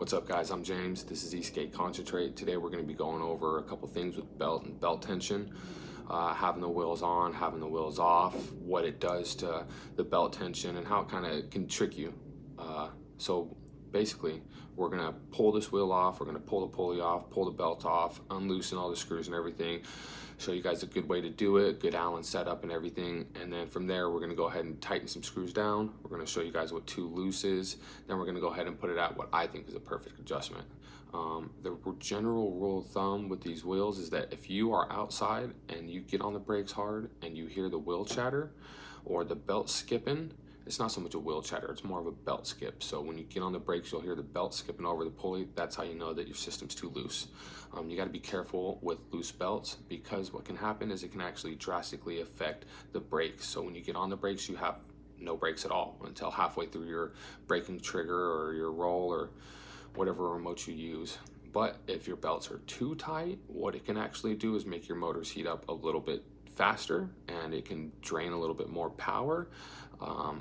What's up, guys? I'm James. This is Skate Concentrate. Today we're going to be going over a couple things with belt and belt tension, having the wheels on, having the wheels off, what it does to the belt tension, and how it kind of can trick you. So basically, we're going to pull this wheel off, we're going to pull the pulley off, pull the belt off, unloosen all the screws and everything, show you guys a good way to do it, good Allen setup and everything, and then from there we're going to go ahead and tighten some screws down. We're going to show you guys what too loose is, then we're going to go ahead and put it at what I think is a perfect adjustment. The general rule of thumb with these wheels is that if you are outside and you get on the brakes hard and you hear the wheel chatter or the belt skipping, it's not so much a wheel chatter, it's more of a belt skip. So when you get on the brakes, you'll hear the belt skipping over the pulley. That's how you know that your system's too loose. You got to be careful with loose belts, because what can happen is it can actually drastically affect the brakes. So when you get on the brakes, you have no brakes at all until halfway through your braking trigger or your roll or whatever remote you use. But if your belts are too tight, what it can actually do is make your motors heat up a little bit faster, and it can drain a little bit more power.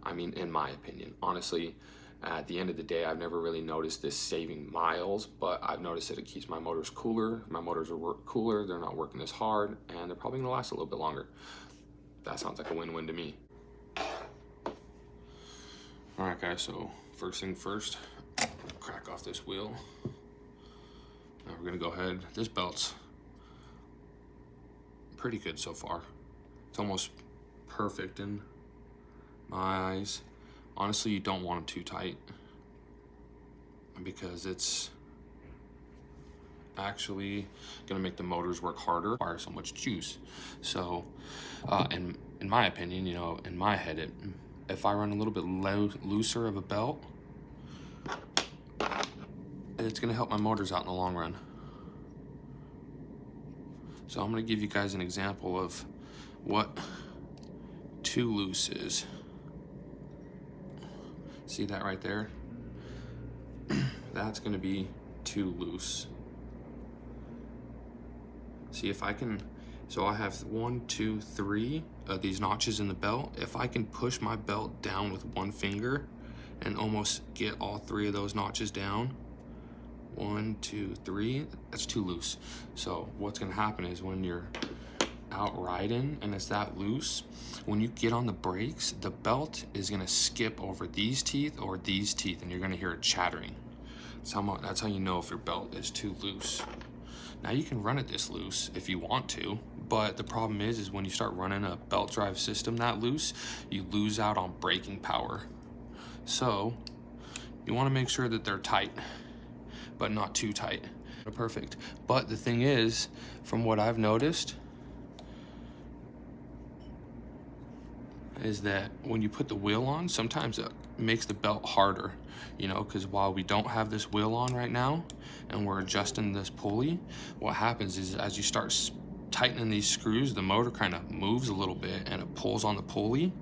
I mean, in my opinion, honestly, at the end of the day, I've never really noticed this saving miles, but I've noticed that it keeps my motors cooler. My motors are cooler, they're not working as hard, and they're probably gonna last a little bit longer. That sounds like a win-win to me. All right, guys, so first thing first, crack off this wheel. Now we're gonna go ahead, this belt's pretty good so far. It's almost perfect in my eyes. Honestly, you don't want them too tight because it's actually gonna make the motors work harder, require so much juice. So in my opinion, you know, in my head, if I run a little bit looser of a belt, it's gonna help my motors out in the long run. So I'm gonna give you guys an example of what too loose is. See that right there? That's gonna be too loose. See if I can, so I have 1, 2, 3 of these notches in the belt. If I can push my belt down with one finger and almost get all 3 of those notches down, 1, 2, 3, that's too loose. So what's gonna happen is when you're out riding and it's that loose, when you get on the brakes, the belt is gonna skip over these teeth or these teeth, and you're gonna hear it chattering. That's how you know if your belt is too loose. Now you can run it this loose if you want to, but the problem is when you start running a belt drive system that loose, you lose out on braking power. So you wanna make sure that they're tight, but not too tight. Perfect. But the thing is, from what I've noticed, is that when you put the wheel on, sometimes it makes the belt harder, you know, because while we don't have this wheel on right now and we're adjusting this pulley, what happens is as you start tightening these screws, the motor kind of moves a little bit and it pulls on the pulley.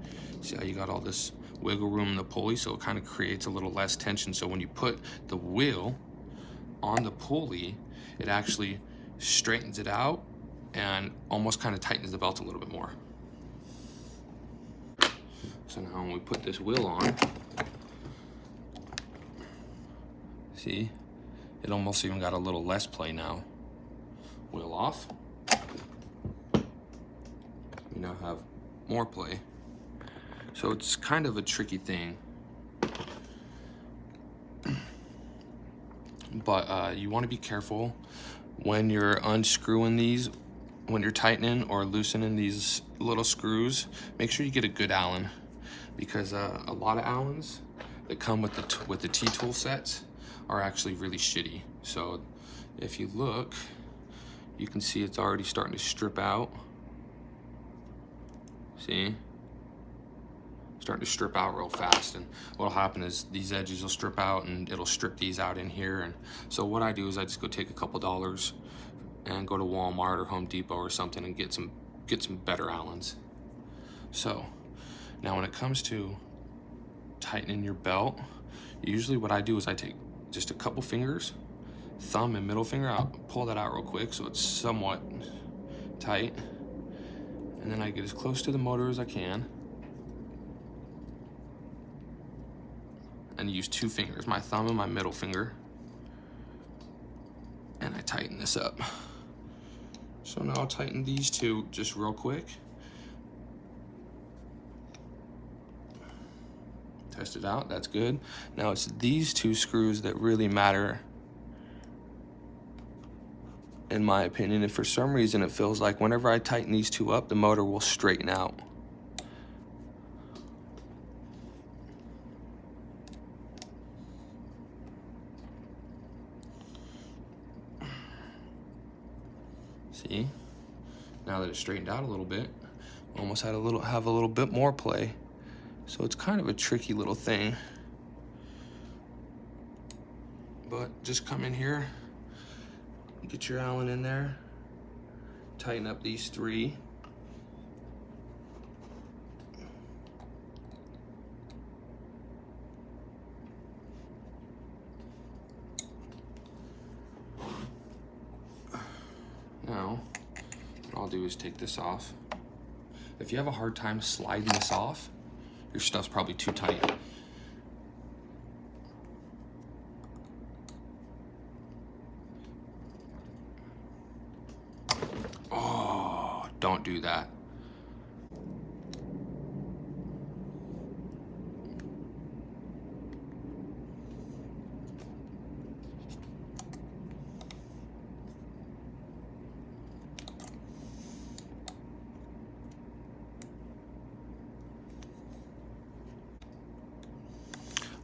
See how you got all this wiggle room in the pulley, so it kind of creates a little less tension. So when you put the wheel on the pulley, it actually straightens it out and almost kind of tightens the belt a little bit more. So now when we put this wheel on, see, it almost even got a little less play now. Wheel off, we now have more play. So it's kind of a tricky thing. But you want to be careful when you're unscrewing these, when you're tightening or loosening these little screws. Make sure you get a good Allen, because a lot of Allens that come with the T-tool sets are actually really shitty. So if you look, you can see it's already starting to strip out. See? Starting to strip out real fast, and what'll happen is these edges will strip out and it'll strip these out in here. And so what I do is I just go take a couple dollars and go to Walmart or Home Depot or something and get some better Allens. So now when it comes to tightening your belt, usually what I do is I take just a couple fingers, thumb and middle finger, I'll pull that out real quick so it's somewhat tight, and then I get as close to the motor as I can and use 2 fingers, my thumb and my middle finger, and I tighten this up. So now I'll tighten these two just real quick. Test it out, that's good. Now it's these two screws that really matter, in my opinion. And for some reason it feels like whenever I tighten these two up, the motor will straighten out. See, now that it's straightened out a little bit, almost have a little bit more play. So it's kind of a tricky little thing. But just come in here, get your Allen in there, tighten up these three. Now, what I'll do is take this off. If you have a hard time sliding this off, your stuff's probably too tight. Oh, don't do that.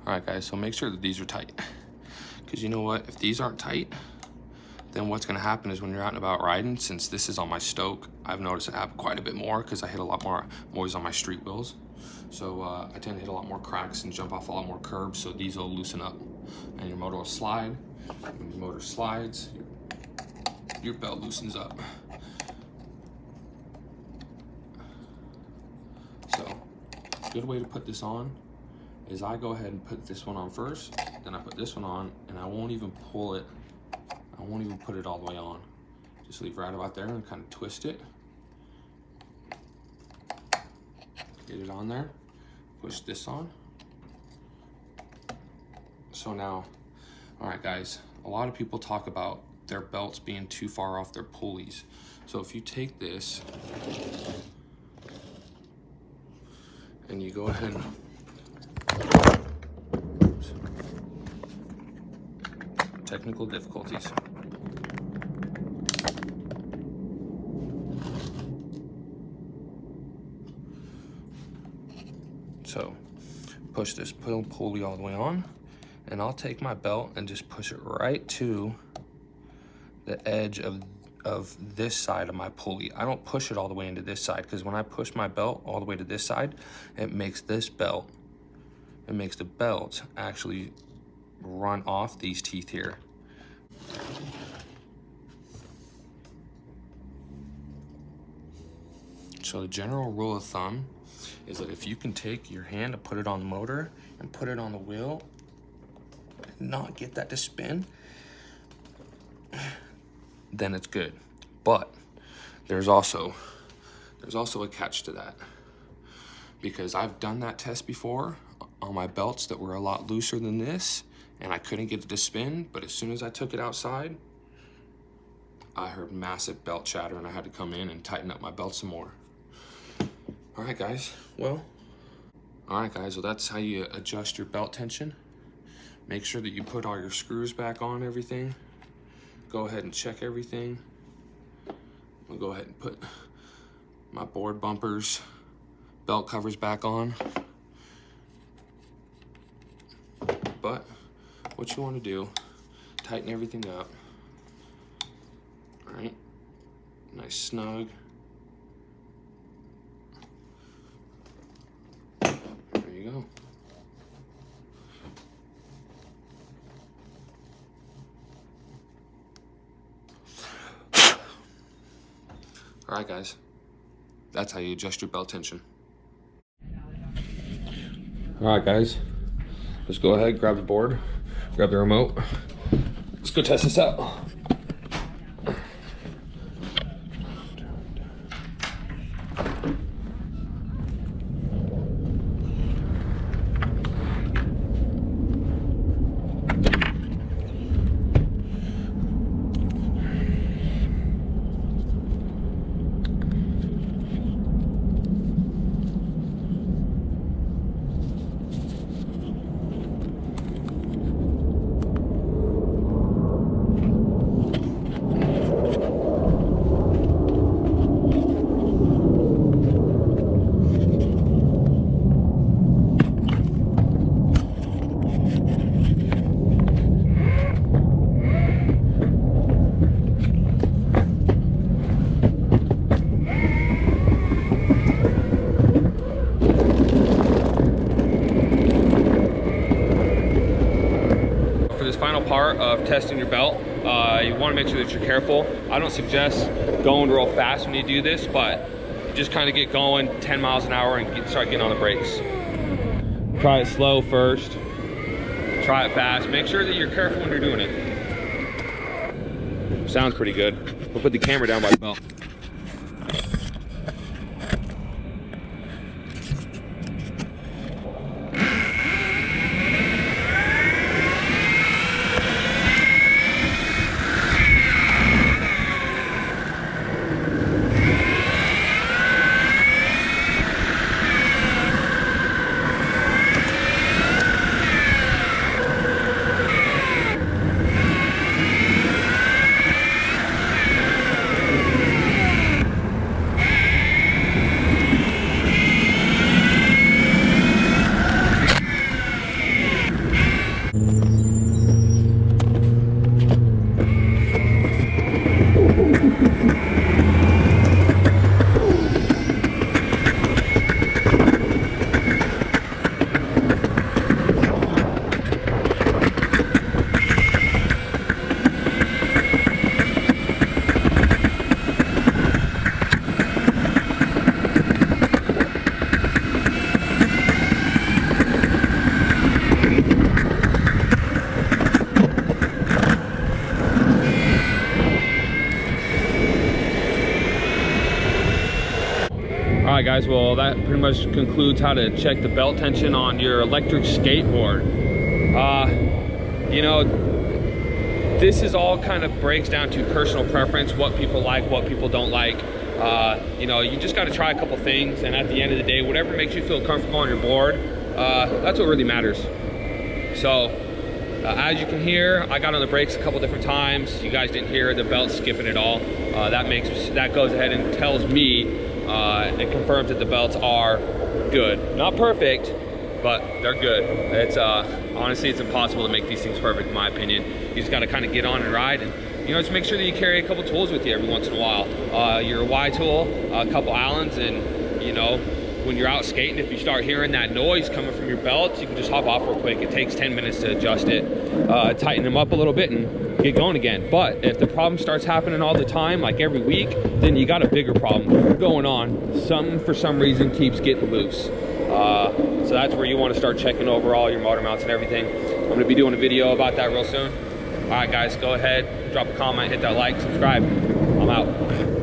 All right, guys, so make sure that these are tight. Because you know what, if these aren't tight, then what's gonna happen is when you're out and about riding, since this is on my Stoke, I've noticed it happen quite a bit more because I hit a lot more always on my street wheels. So I tend to hit a lot more cracks and jump off a lot more curbs, so these will loosen up. And your motor will slide. When your motor slides, your belt loosens up. So, a good way to put this on is I go ahead and put this one on first, then I put this one on, and I won't even pull it. I won't even put it all the way on. Just leave right about there and kind of twist it. Get it on there, push this on. So now, all right guys, a lot of people talk about their belts being too far off their pulleys. So if you take this and you go ahead and technical difficulties. So push this pulley all the way on, and I'll take my belt and just push it right to the edge of this side of my pulley. I don't push it all the way into this side, because when I push my belt all the way to this side, it makes the belt actually run off these teeth here. So the general rule of thumb is that if you can take your hand and put it on the motor and put it on the wheel and not get that to spin, then it's good. But there's also a catch to that, because I've done that test before on my belts that were a lot looser than this, and I couldn't get it to spin. But as soon as I took it outside, I heard massive belt chatter, and I had to come in and tighten up my belt some more. All right, guys, well, that's how you adjust your belt tension. Make sure that you put all your screws back on everything. Go ahead and check everything. I'll go ahead and put my board bumpers, belt covers back on. But what you want to do, tighten everything up. All right, nice snug. There you go. All right, guys, that's how you adjust your belt tension. All right, guys, let's go ahead, grab the board, grab the remote. Let's go test this out. of testing your belt. You want to make sure that you're careful. I don't suggest going real fast when you do this, but just kind of get going 10 miles an hour and start getting on the brakes. Try it slow first. Try it fast. Make sure that you're careful when you're doing it. Sounds pretty good. We'll put the camera down by the belt. Alright guys, well that pretty much concludes how to check the belt tension on your electric skateboard. You know, this is all kind of breaks down to personal preference, what people like, what people don't like. You know, you just got to try a couple things, and at the end of the day, whatever makes you feel comfortable on your board, that's what really matters. So as you can hear, I got on the brakes a couple different times. You guys didn't hear the belt skipping at all. That goes ahead and tells me, it confirms that the belts are good. Not perfect, but they're good. It's honestly, it's impossible to make these things perfect in my opinion. You just got to kind of get on and ride, and you know, just make sure that you carry a couple tools with you every once in a while. Your Y tool, a couple Allens, and you know, when you're out skating, if you start hearing that noise coming from your belts, you can just hop off real quick. It takes 10 minutes to adjust it, tighten them up a little bit, and get going again. But if the problem starts happening all the time, like every week, then you got a bigger problem going on. Something for some reason keeps getting loose. So that's where you want to start checking over all your motor mounts and everything. I'm going to be doing a video about that real soon. All right guys, go ahead, drop a comment, hit that like, subscribe. I'm out.